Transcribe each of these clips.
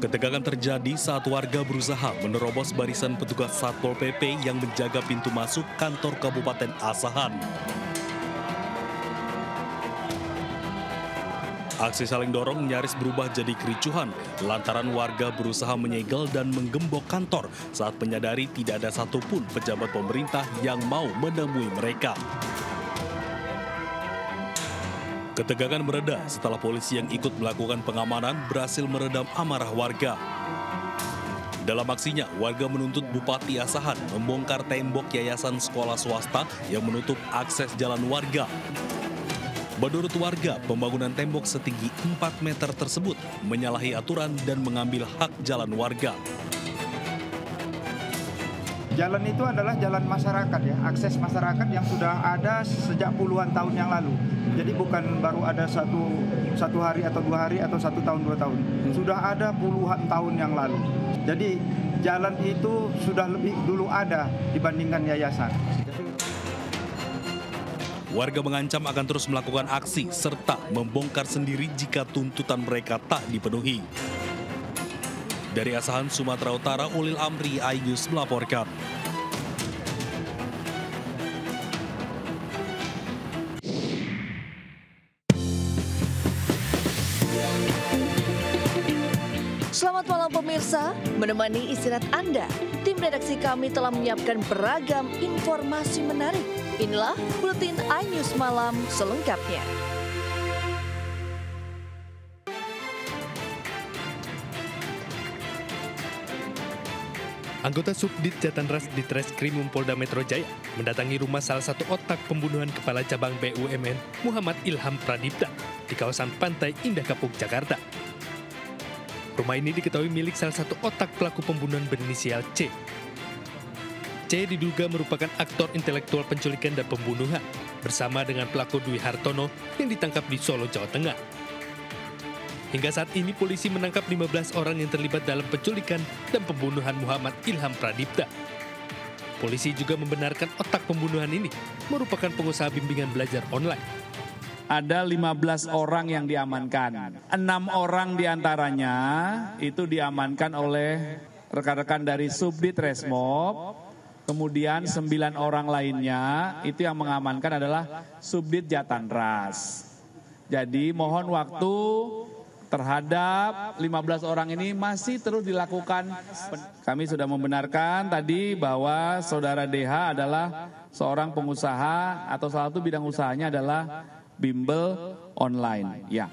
Ketegangan terjadi saat warga berusaha menerobos barisan petugas Satpol PP yang menjaga pintu masuk kantor Kabupaten Asahan. Aksi saling dorong nyaris berubah jadi kericuhan lantaran warga berusaha menyegel dan menggembok kantor saat menyadari tidak ada satupun pejabat pemerintah yang mau menemui mereka. Ketegangan mereda setelah polisi yang ikut melakukan pengamanan berhasil meredam amarah warga. Dalam aksinya, warga menuntut Bupati Asahan membongkar tembok yayasan sekolah swasta yang menutup akses jalan warga. Menurut warga, pembangunan tembok setinggi 4 meter tersebut menyalahi aturan dan mengambil hak jalan warga. Jalan itu adalah jalan masyarakat ya, akses masyarakat yang sudah ada sejak puluhan tahun yang lalu. Jadi bukan baru ada satu hari atau 2 hari atau 1 tahun 2 tahun. Sudah ada puluhan tahun yang lalu. Jadi jalan itu sudah lebih dulu ada dibandingkan yayasan. Warga mengancam akan terus melakukan aksi serta membongkar sendiri jika tuntutan mereka tak dipenuhi. Dari Asahan, Sumatera Utara, Ulil Amri, iNews melaporkan. Selamat malam pemirsa, menemani istirahat Anda, tim redaksi kami telah menyiapkan beragam informasi menarik. Inilah Buletin iNews Malam selengkapnya. Anggota Subdit Jatanras Ditreskrimum Polda Metro Jaya mendatangi rumah salah satu otak pembunuhan Kepala Cabang BUMN Muhammad Ilham Pradipta di kawasan Pantai Indah Kapuk, Jakarta. Rumah ini diketahui milik salah satu otak pelaku pembunuhan berinisial C. C diduga merupakan aktor intelektual penculikan dan pembunuhan bersama dengan pelaku Dwi Hartono yang ditangkap di Solo, Jawa Tengah. Hingga saat ini polisi menangkap 15 orang yang terlibat dalam penculikan dan pembunuhan Muhammad Ilham Pradipta. Polisi juga membenarkan otak pembunuhan ini merupakan pengusaha bimbingan belajar online. Ada 15 orang yang diamankan. 6 orang diantaranya itu diamankan oleh rekan-rekan dari Subdit Resmob. Kemudian 9 orang lainnya itu yang mengamankan adalah Subdit Jatanras. Jadi mohon waktu terhadap 15 orang ini masih terus dilakukan. Kami sudah membenarkan tadi bahwa saudara DH adalah seorang pengusaha atau salah satu bidang usahanya adalah bimbel online. Ya.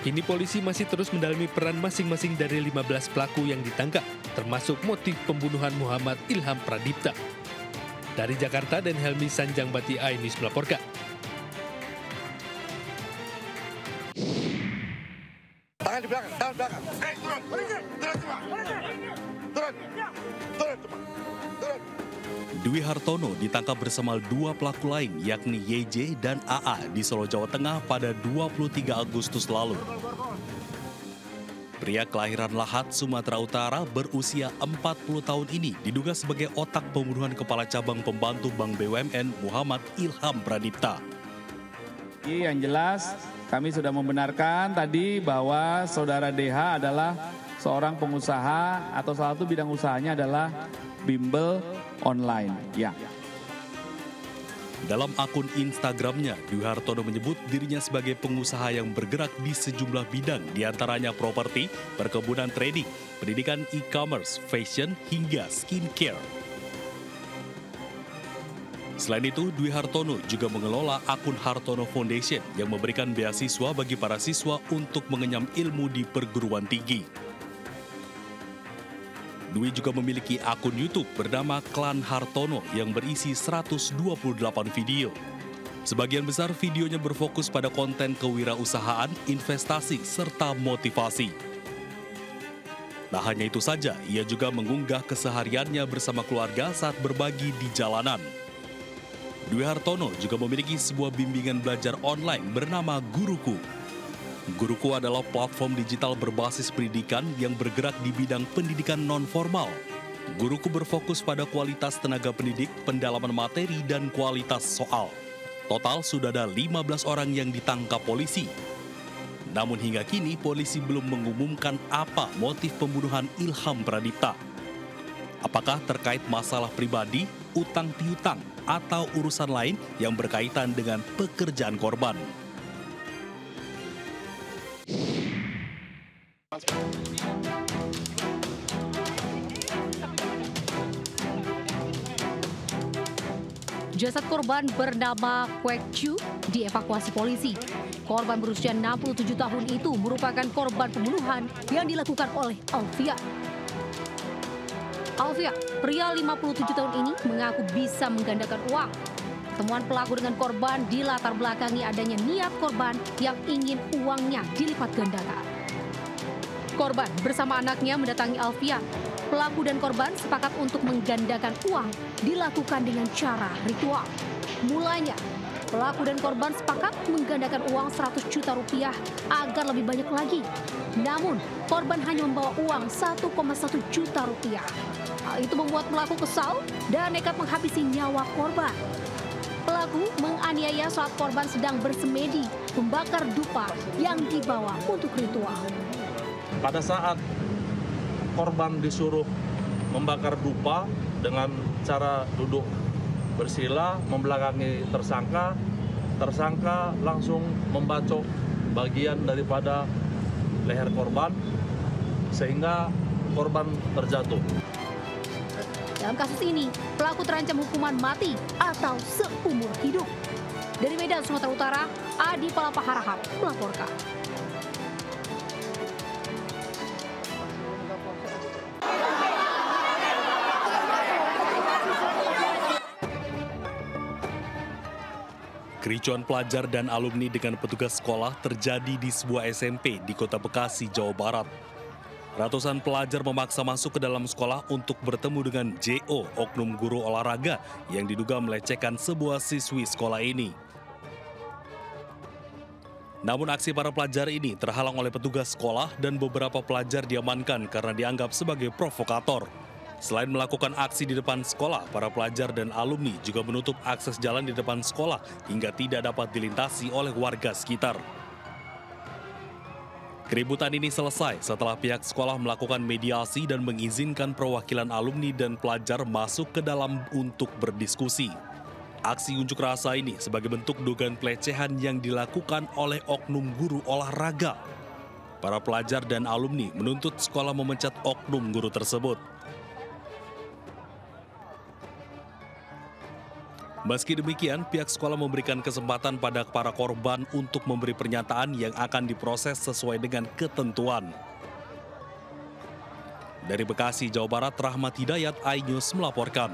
Kini polisi masih terus mendalami peran masing-masing dari 15 pelaku yang ditangkap, termasuk motif pembunuhan Muhammad Ilham Pradipta. Dari Jakarta dan Helmi Sanjangbati, iNews melaporkan. Tangan di belakang, tangan di belakang. Turun. Dwi Hartono ditangkap bersama 2 pelaku lain yakni YJ dan AA di Solo, Jawa Tengah pada 23 Agustus lalu. Pria kelahiran Lahat, Sumatera Utara berusia 40 tahun ini diduga sebagai otak pembunuhan Kepala Cabang Pembantu Bank BUMN Muhammad Ilham Pradipta. Yang jelas kami sudah membenarkan tadi bahwa saudara DH adalah seorang pengusaha atau salah satu bidang usahanya adalah bimbel online. Ya. Dalam akun Instagramnya, Dwi Hartono menyebut dirinya sebagai pengusaha yang bergerak di sejumlah bidang, diantaranya properti, perkebunan trading, pendidikan e-commerce, fashion, hingga skincare. Selain itu, Dwi Hartono juga mengelola akun Hartono Foundation yang memberikan beasiswa bagi para siswa untuk mengenyam ilmu di perguruan tinggi. Dwi juga memiliki akun YouTube bernama Klan Hartono yang berisi 128 video. Sebagian besar videonya berfokus pada konten kewirausahaan, investasi, serta motivasi. Tak hanya itu saja, ia juga mengunggah kesehariannya bersama keluarga saat berbagi di jalanan. Dwi Hartono juga memiliki sebuah bimbingan belajar online bernama Guruku. Guruku adalah platform digital berbasis pendidikan yang bergerak di bidang pendidikan non-formal. Guruku berfokus pada kualitas tenaga pendidik, pendalaman materi, dan kualitas soal. Total sudah ada 15 orang yang ditangkap polisi. Namun hingga kini polisi belum mengumumkan apa motif pembunuhan Ilham Pradipta. Apakah terkait masalah pribadi, utang piutang, atau urusan lain yang berkaitan dengan pekerjaan korban. Jasad korban bernama Kwek Chu dievakuasi polisi. Korban berusia 67 tahun itu merupakan korban pembunuhan yang dilakukan oleh Alfia. Alfia, pria 57 tahun ini mengaku bisa menggandakan uang. Pertemuan pelaku dengan korban dilatar belakangi adanya niat korban yang ingin uangnya dilipat gandakan. Korban bersama anaknya mendatangi Alfia. Pelaku dan korban sepakat untuk menggandakan uang dilakukan dengan cara ritual. Mulanya, pelaku dan korban sepakat menggandakan uang 100 juta rupiah agar lebih banyak lagi. Namun, korban hanya membawa uang 1,1 juta rupiah. Hal itu membuat pelaku kesal dan nekat menghabisi nyawa korban. Pelaku menganiaya saat korban sedang bersemedi membakar dupa yang dibawa untuk ritual. Pada saat korban disuruh membakar dupa dengan cara duduk bersila membelakangi tersangka, tersangka langsung membacok bagian daripada leher korban sehingga korban terjatuh. Dalam kasus ini, pelaku terancam hukuman mati atau seumur hidup. Dari Medan, Sumatera Utara, Adi Palapa melaporkan. Kericuan pelajar dan alumni dengan petugas sekolah terjadi di sebuah SMP di Kota Bekasi, Jawa Barat. Ratusan pelajar memaksa masuk ke dalam sekolah untuk bertemu dengan JO, oknum guru olahraga yang diduga melecehkan sebuah siswi sekolah ini. Namun aksi para pelajar ini terhalang oleh petugas sekolah dan beberapa pelajar diamankan karena dianggap sebagai provokator. Selain melakukan aksi di depan sekolah, para pelajar dan alumni juga menutup akses jalan di depan sekolah hingga tidak dapat dilintasi oleh warga sekitar. Keributan ini selesai setelah pihak sekolah melakukan mediasi dan mengizinkan perwakilan alumni dan pelajar masuk ke dalam untuk berdiskusi. Aksi unjuk rasa ini sebagai bentuk dugaan pelecehan yang dilakukan oleh oknum guru olahraga. Para pelajar dan alumni menuntut sekolah memecat oknum guru tersebut. Meski demikian, pihak sekolah memberikan kesempatan pada para korban untuk memberi pernyataan yang akan diproses sesuai dengan ketentuan. Dari Bekasi, Jawa Barat, Rahmat Hidayat, iNews melaporkan.